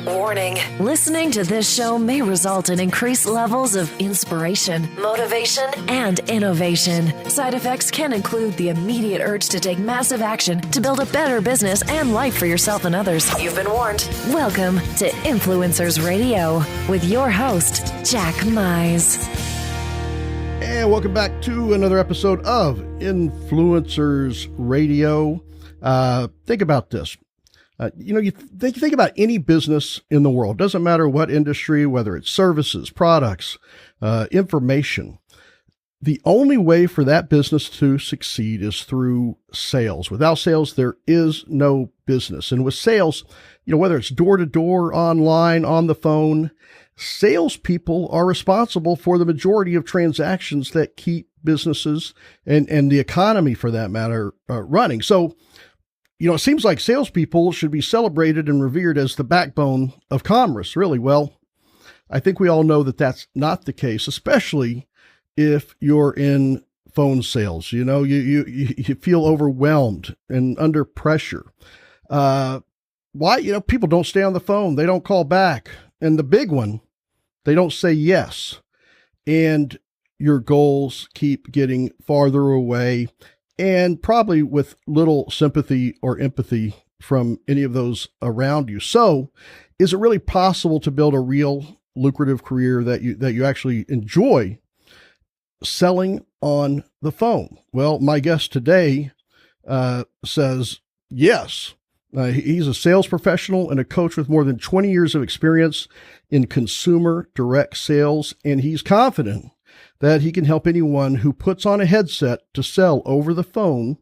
Warning. Listening to this show may result in increased levels of inspiration, motivation, and innovation. Side effects can include the immediate urge to take massive action to build a better business and life for yourself and others. You've been warned. Welcome to Influencers Radio with your host, Jack Mize. And welcome back to another episode of Influencers Radio. Think about this. You think about any business in the world. Doesn't matter what industry, whether it's services, products, information. The only way for that business to succeed is through sales. Without sales, there is no business. And with sales, whether it's door to door, online, on the phone, salespeople are responsible for the majority of transactions that keep businesses and the economy, for that matter, running. So, it seems like salespeople should be celebrated and revered as the backbone of commerce, really. Well, I think we all know that that's not the case, especially if you're in phone sales. You feel overwhelmed and under pressure. Why? People don't stay on the phone. They don't call back. And the big one, they don't say yes. And your goals keep getting farther away, and probably with little sympathy or empathy from any of those around you. So, is it really possible to build a real lucrative career that you actually enjoy selling on the phone? Well, my guest today says yes. He's a sales professional and a coach with more than 20 years of experience in consumer direct sales, and he's confident that he can help anyone who puts on a headset to sell over the phone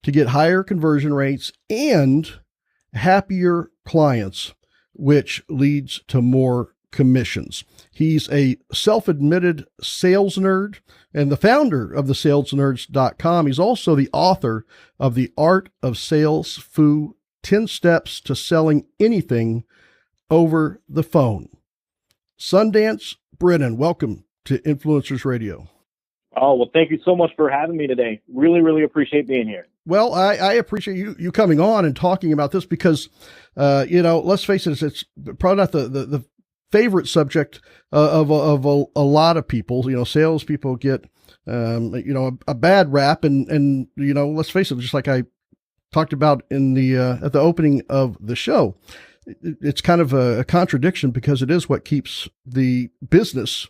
to get higher conversion rates and happier clients, which leads to more commissions. He's a self-admitted sales nerd and the founder of the salesnerds.com. He's also the author of the Art of SalesFu, 10 Steps to Selling Anything Over the Phone. Sundance Brennan, welcome to Influencers Radio. Oh, well, thank you so much for having me today. Really, really appreciate being here. Well, I appreciate you coming on and talking about this because, let's face it, it's probably not the favorite subject of a lot of people. Salespeople get, a bad rap and let's face it, just like I talked about in the, at the opening of the show, it's kind of a contradiction because it is what keeps the business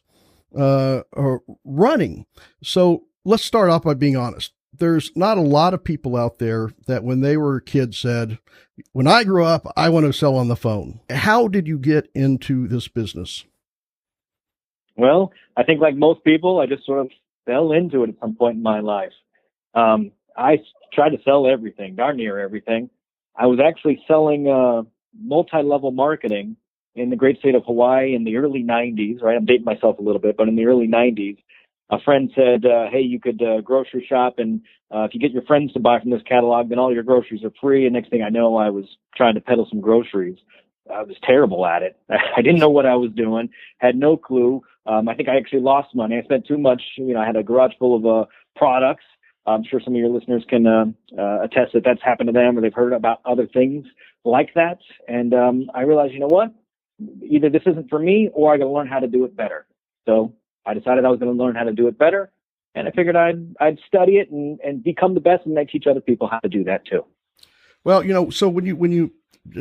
running. So let's start off by being honest. There's not a lot of people out there that when they were kids said, when I grew up, I want to sell on the phone. How did you get into this business? Well, I think like most people, I just sort of fell into it at some point in my life. I tried to sell everything, darn near everything. I was actually selling multi-level marketing in the great state of Hawaii in the early 90s, right? I'm dating myself a little bit, but in the early 90s, a friend said, hey, you could grocery shop, and if you get your friends to buy from this catalog, then all your groceries are free. And next thing I know, I was trying to peddle some groceries. I was terrible at it. I didn't know what I was doing, had no clue. I think I actually lost money. I spent too much. I had a garage full of products. I'm sure some of your listeners can attest that that's happened to them, or they've heard about other things like that. And I realized, what? Either this isn't for me or I got to learn how to do it better. So I decided I was going to learn how to do it better. And I figured I'd study it and become the best and then teach other people how to do that too. Well, so when you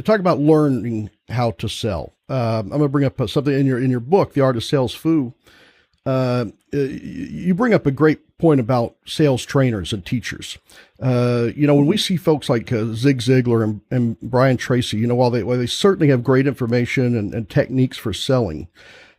talk about learning how to sell, I'm going to bring up something in your book, The Art of SalesFu. You bring up a great point about sales trainers and teachers. When we see folks like Zig Ziglar and Brian Tracy, while they certainly have great information and techniques for selling,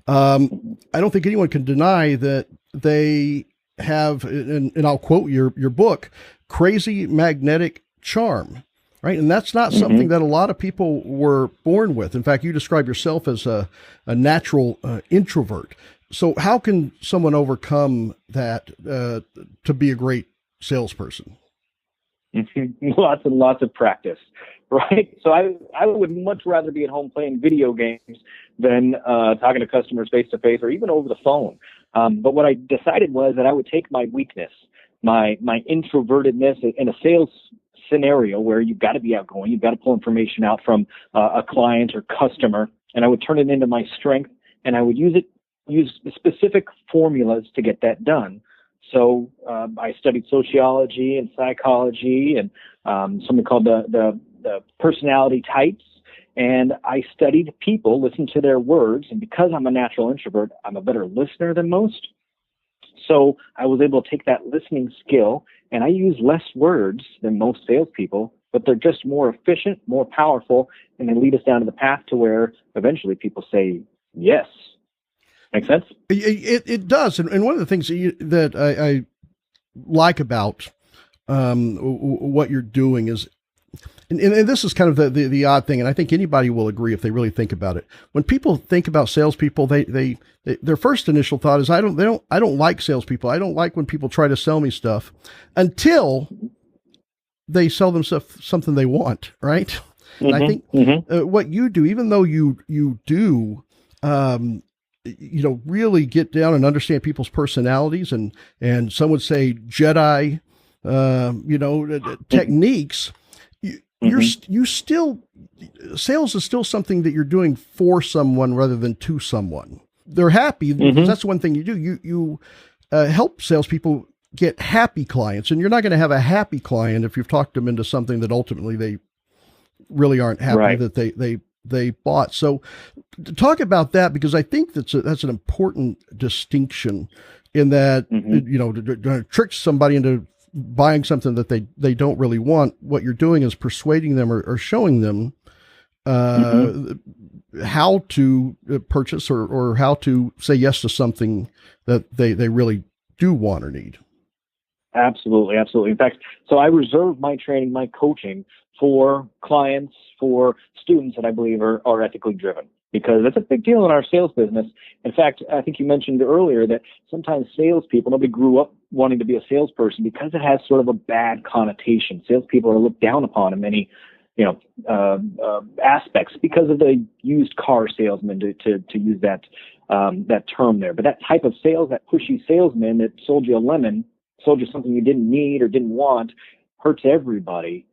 I don't think anyone can deny that they have, and I'll quote your book, crazy magnetic charm, right? And that's not something that a lot of people were born with. In fact, you describe yourself as a natural introvert. So how can someone overcome that to be a great salesperson? Lots and lots of practice, right? So I would much rather be at home playing video games than talking to customers face to face or even over the phone. But what I decided was that I would take my weakness, my introvertedness in a sales scenario where you've got to be outgoing, you've got to pull information out from a client or customer, and I would turn it into my strength, and I would use specific formulas to get that done. So I studied sociology and psychology and something called the personality types. And I studied people, listened to their words. And because I'm a natural introvert, I'm a better listener than most. So I was able to take that listening skill, and I use less words than most salespeople, but they're just more efficient, more powerful, and they lead us down to the path to where eventually people say yes. Make sense? It does. And one of the things that I like about what you're doing is, and this is kind of the odd thing, and I think anybody will agree if they really think about it. When people think about salespeople, they their first initial thought is, I don't like salespeople. I don't like when people try to sell me stuff until they sell them something they want, right? And I think what you do, even though you do, really get down and understand people's personalities and some would say Jedi, techniques. You still, sales is still something that you're doing for someone rather than to someone. They're happy. That's one thing you do. You help salespeople get happy clients, and you're not going to have a happy client if you've talked them into something that ultimately they really aren't happy that they bought. So talk about that, because I think that's an important distinction in that, to trick somebody into buying something that they don't really want. What you're doing is persuading them or showing them how to purchase or how to say yes to something that they really do want or need. Absolutely. In fact, so I reserve my training, my coaching for clients, for students that I believe are ethically driven, because that's a big deal in our sales business. In fact, I think you mentioned earlier that sometimes salespeople, nobody grew up wanting to be a salesperson because it has sort of a bad connotation. Salespeople are looked down upon in many, aspects because of the used car salesman, to use that term there. But that type of sales, that pushy salesman that sold you a lemon, sold you something you didn't need or didn't want, hurts everybody.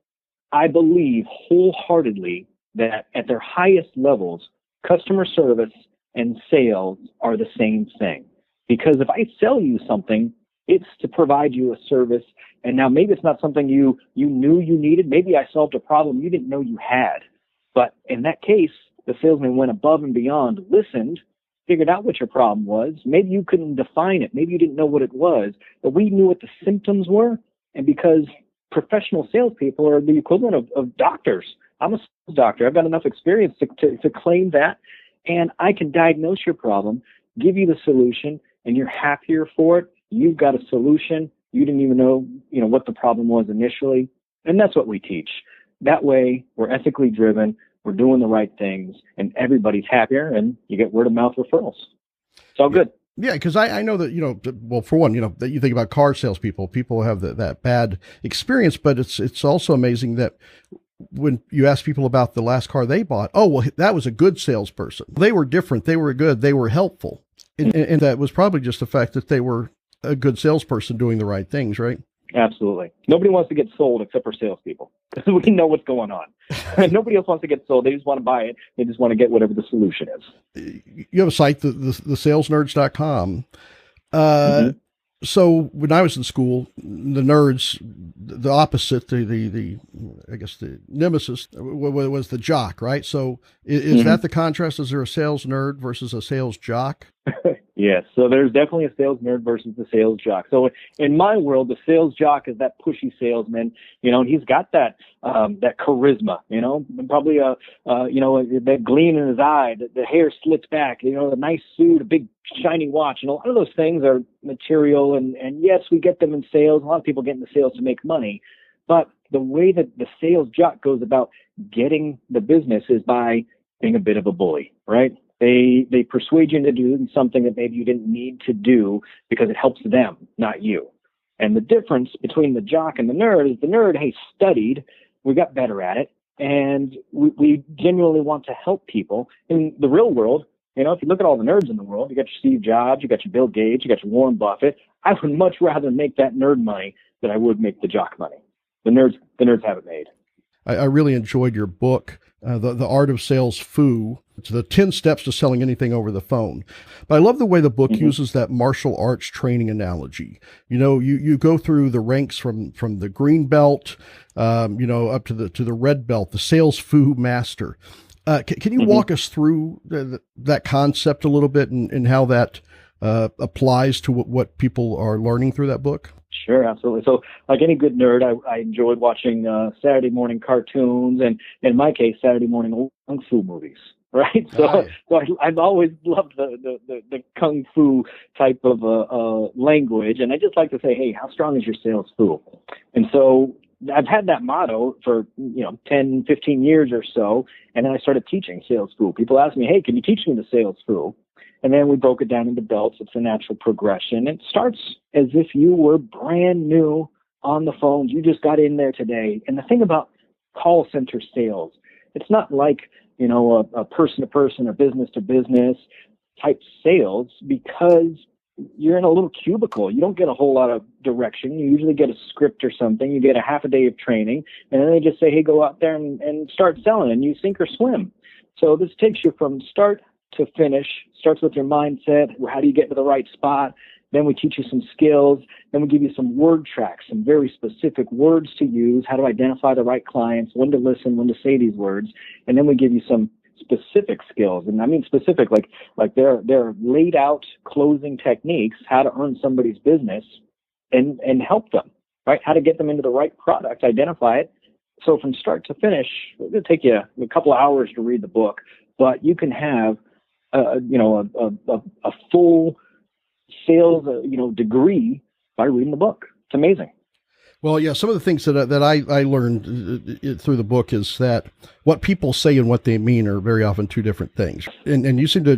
I believe wholeheartedly that at their highest levels, customer service and sales are the same thing. Because if I sell you something, it's to provide you a service. And now maybe it's not something you knew you needed. Maybe I solved a problem you didn't know you had. But in that case, the salesman went above and beyond, listened, figured out what your problem was. Maybe you couldn't define it. Maybe you didn't know what it was, but we knew what the symptoms were. And because professional salespeople are the equivalent of doctors. I'm a sales doctor. I've got enough experience to claim that. And I can diagnose your problem, give you the solution, and you're happier for it. You've got a solution. You didn't even know, what the problem was initially. And that's what we teach. That way, we're ethically driven. We're doing the right things, and everybody's happier, and you get word of mouth referrals. It's all good. Yeah, because I know that, well, for one, that you think about car salespeople, people have that bad experience, but it's also amazing that when you ask people about the last car they bought, oh, well, that was a good salesperson. They were different. They were good. They were helpful. And that was probably just the fact that they were a good salesperson doing the right things, right? Absolutely. Nobody wants to get sold except for salespeople, because we know what's going on. Nobody else wants to get sold. They just want to buy it. They just want to get whatever the solution is. You have a site, the salesnerds.com. So when I was in school, the nerds, the opposite, the I guess the nemesis was the jock, right? So is that the contrast? Is there a sales nerd versus a sales jock? Yes. So there's definitely a sales nerd versus the sales jock. So in my world, the sales jock is that pushy salesman, and he's got that charisma, probably that gleam in his eye, the hair slicked back, the nice suit, a big shiny watch. A lot of those things are material. And yes, we get them in sales. A lot of people get into sales to make money. But the way that the sales jock goes about getting the business is by being a bit of a bully, right? They persuade you into doing something that maybe you didn't need to do because it helps them, not you. And the difference between the jock and the nerd is the nerd, hey, studied, we got better at it, and we genuinely want to help people. In the real world, if you look at all the nerds in the world, you got your Steve Jobs, you got your Bill Gates, you got your Warren Buffett. I would much rather make that nerd money than I would make the jock money. The nerds have it made. I really enjoyed your book, the Art of SalesFu. It's the 10 steps to selling anything over the phone. But I love the way the book uses that martial arts training analogy. You go through the ranks from the green belt, up to the red belt, the SalesFu master. Can you walk us through that concept a little bit and how that applies to what people are learning through that book? Sure, absolutely. So like any good nerd, I enjoyed watching Saturday morning cartoons and, in my case, Saturday morning kung fu movies, right? So I've always loved the kung fu type of language. And I just like to say, hey, how strong is your sales fu? And so I've had that motto for 10, 15 years or so. And then I started teaching sales fu. People ask me, hey, can you teach me the sales fu? And then we broke it down into belts. It's a natural progression. It starts as if you were brand new on the phones. You just got in there today. And the thing about call center sales, it's not like, a person-to-person or business-to-business type sales, because you're in a little cubicle. You don't get a whole lot of direction. You usually get a script or something. You get a half a day of training. And then they just say, hey, go out there and start selling, and you sink or swim. So this takes you from start to finish. Starts with your mindset. How do you get to the right spot? Then we teach you some skills. Then we give you some word tracks, some very specific words to use, how to identify the right clients, when to listen, when to say these words. And then we give you some specific skills. And I mean specific, like they're laid out closing techniques, how to earn somebody's business and help them, right? How to get them into the right product, identify it. So from start to finish, it'll take you a couple of hours to read the book, but you can have a full sales, degree by reading the book. It's amazing. Well, yeah, some of the things that I learned through the book is that what people say and what they mean are very often two different things. And you seem to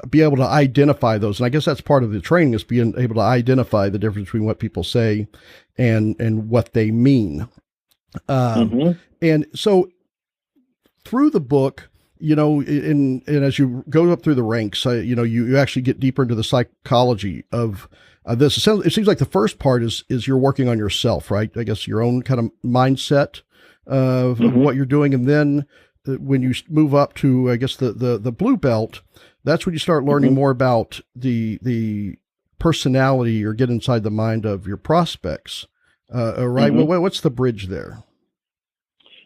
be able to identify those. And I guess that's part of the training, is being able to identify the difference between what people say and what they mean. And so through the book, and as you go up through the ranks, you actually get deeper into the psychology of this. It seems like the first part is you're working on yourself, right? I guess your own kind of mindset of what you're doing. And then when you move up to, I guess, the blue belt, that's when you start learning more about the personality, or get inside the mind of your prospects. Right? Well, what's the bridge there?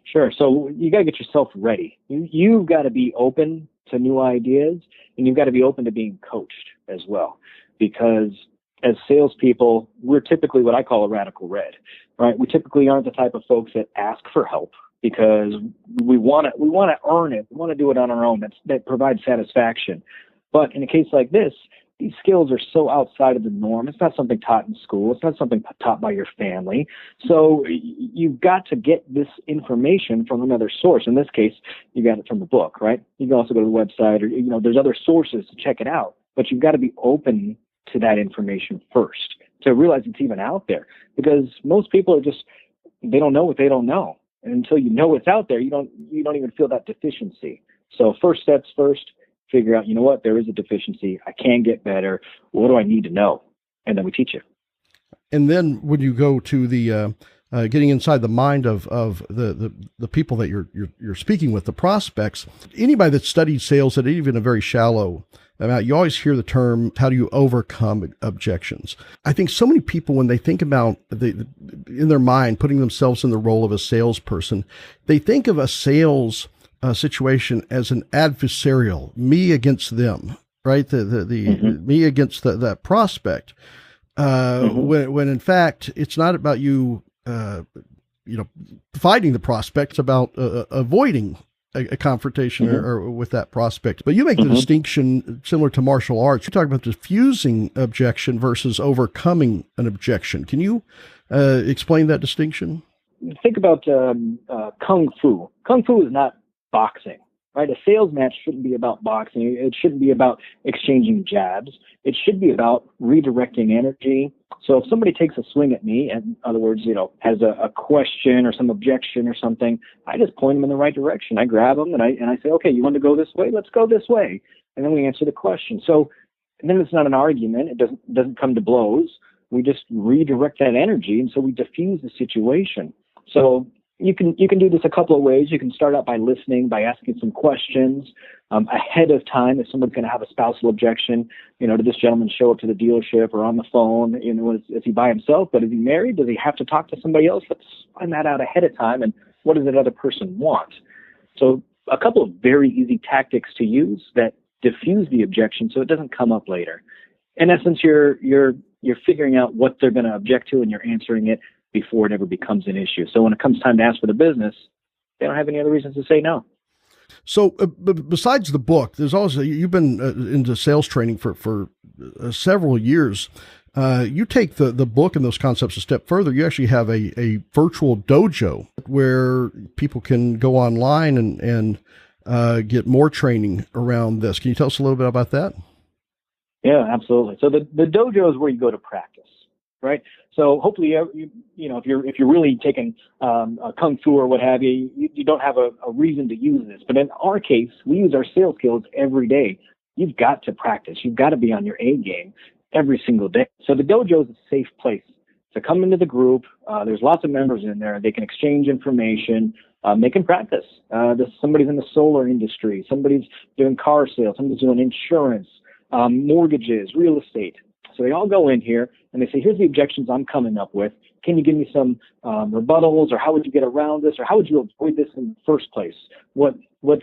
Sure. So you got to get yourself ready. You've got to be open to new ideas, and you've got to be open to being coached as well. Because as salespeople, we're typically what I call a radical red, right? We typically aren't the type of folks that ask for help because we want to earn it. We want to do it on our own. That provides satisfaction. But in a case like this, these skills are so outside of the norm. It's not something taught in school. It's not something taught by your family. So you've got to get this information from another source. In this case, you got it from the book, right? You can also go to the website, or, there's other sources to check it out. But you've got to be open to that information first to realize it's even out there. Because most people they don't know what they don't know. And until you know it's out there, you don't even feel that deficiency. So first steps first. Figure out, there is a deficiency. I can get better. What do I need to know? And then we teach you. And then when you go to the getting inside the mind of the people that you're speaking with, the prospects, anybody that studied sales at even a very shallow amount, you always hear the term, how do you overcome objections? I think so many people, when they think about in their mind, putting themselves in the role of a salesperson, they think of a sales situation as an adversarial, me against them, right? The me against that prospect. When in fact it's not about you, fighting the prospect. It's about avoiding a confrontation or with that prospect. But you make the distinction similar to martial arts. You talk about diffusing objection versus overcoming an objection. Can you explain that distinction? Think about kung fu. Kung fu is not boxing, right? A sales match shouldn't be about boxing. It shouldn't be about exchanging jabs. It should be about redirecting energy. So if somebody takes a swing at me, in other words, has a question or some objection or something, I just point them in the right direction. I grab them and I say, okay, you want to go this way? Let's go this way. And then we answer the question. So and then it's not an argument. It doesn't come to blows. We just redirect that energy. And so we diffuse the situation. So you can do this a couple of ways. You can start out by listening, by asking some questions ahead of time. If someone's going to have a spousal objection, did this gentleman show up to the dealership or on the phone? Is he by himself? But is he married? Does he have to talk to somebody else? Let's find that out ahead of time. And what does that other person want? So a couple of very easy tactics to use that diffuse the objection so it doesn't come up later. In essence, you're figuring out what they're going to object to, and you're answering it before it ever becomes an issue. So when it comes time to ask for the business, they don't have any other reasons to say no. So besides the book, there's also, you've been into sales training for several years. You take the book and those concepts a step further. You actually have a virtual dojo where people can go online and get more training around this. Can you tell us a little bit about that? Yeah, absolutely. So the dojo is where you go to practice, right? So hopefully, if you're really taking a kung fu or what have you, you don't have a reason to use this. But in our case, we use our sales skills every day. You've got to practice. You've got to be on your A game every single day. So the dojo is a safe place to come into the group. There's lots of members in there. They can exchange information. They can practice. Somebody's in the solar industry. Somebody's doing car sales. Somebody's doing insurance, mortgages, real estate. So they all go in here and they say, here's the objections I'm coming up with. Can you give me some rebuttals, or how would you get around this, or how would you avoid this in the first place? What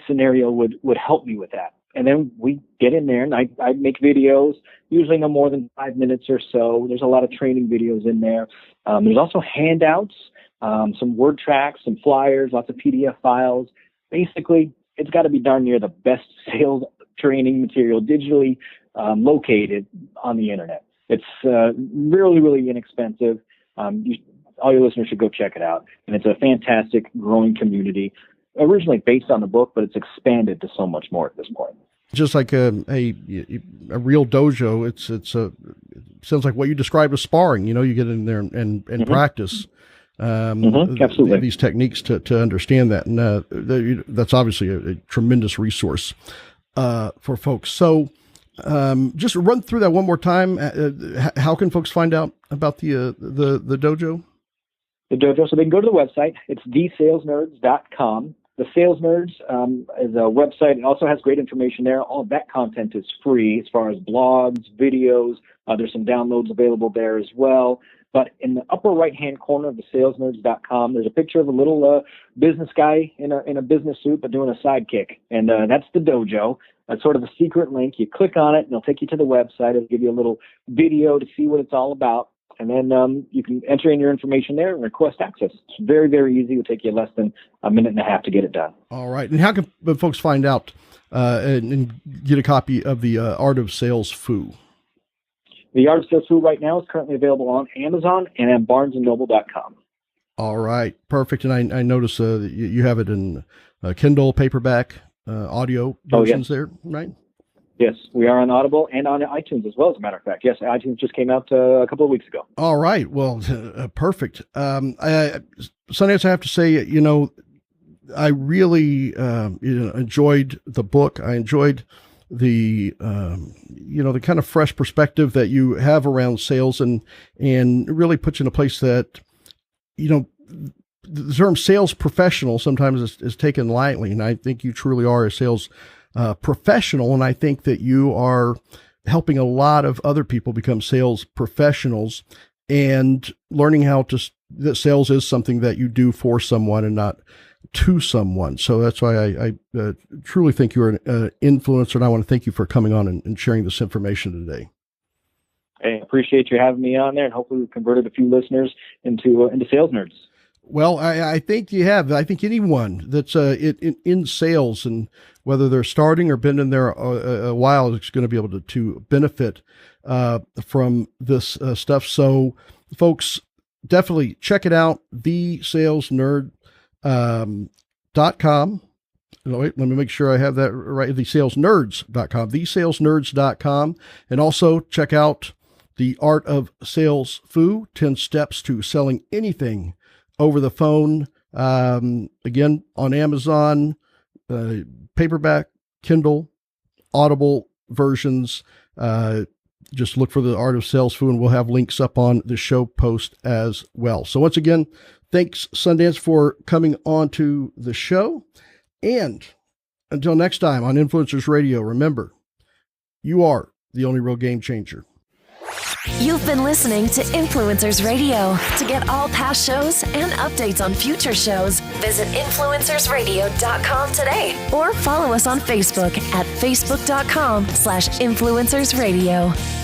scenario would help me with that? And then we get in there and I make videos, usually no more than 5 minutes or so. There's a lot of training videos in there. There's also handouts, some word tracks, some flyers, lots of PDF files. Basically, it's got to be darn near the best sales training material digitally located on the internet. It's really, really inexpensive. All your listeners should go check it out. And it's a fantastic growing community, originally based on the book, but it's expanded to so much more at this point. Just like a real dojo, it sounds like what you described as sparring. You get in there and mm-hmm. practice absolutely these techniques to understand that. And that's obviously a tremendous resource for folks. So just run through that one more time. How can folks find out about the dojo? The dojo, so they can go to the website. It's thesalesnerds.com. The Sales Nerds is a website. It also has great information there. All of that content is free as far as blogs, videos. There's some downloads available there as well. But in the upper right-hand corner of the salesnerds.com, there's a picture of a little business guy in a business suit but doing a sidekick. And that's the dojo. That's sort of a secret link. You click on it, and it'll take you to the website. It'll give you a little video to see what it's all about. And then you can enter in your information there and request access. It's very, very easy. It will take you less than a minute and a half to get it done. All right. And how can folks find out and get a copy of the Art of SalesFu? The Art of SalesFu right now is currently available on Amazon and at barnesandnoble.com. All right. Perfect. And I notice you have it in Kindle, paperback, audio versions there, right? Yes, we are on Audible and on iTunes as well, as a matter of fact. Yes, iTunes just came out a couple of weeks ago. All right. Well, perfect. Sundance, I have to say, I really enjoyed the book. I enjoyed the the kind of fresh perspective that you have around sales and really puts you in a place that, the term sales professional sometimes is taken lightly. And I think you truly are a sales professional. And I think that you are helping a lot of other people become sales professionals and learning that sales is something that you do for someone and not to someone. So that's why I truly think you're an influencer. And I want to thank you for coming on and sharing this information today. I appreciate you having me on there, and hopefully we've converted a few listeners into sales nerds. Well, I think you have. I think anyone that's in sales, and whether they're starting or been in there a while, is going to be able to benefit from this stuff. So, folks, definitely check it out. thesalesnerd.com. Wait, let me make sure I have that right. thesalesnerds.com. thesalesnerds.com. And also check out The Art of SalesFu, 10 Steps to Selling Anything over the phone. Again, on Amazon, paperback, Kindle, Audible versions. Just look for The Art of SalesFu, and we'll have links up on the show post as well. So once again, Thanks, Sundance, for coming on to the show. And until next time on Influencers Radio, remember, you are the only real game changer. You've been listening to Influencers Radio. To get all past shows and updates on future shows, visit influencersradio.com today or follow us on Facebook at facebook.com/influencersradio.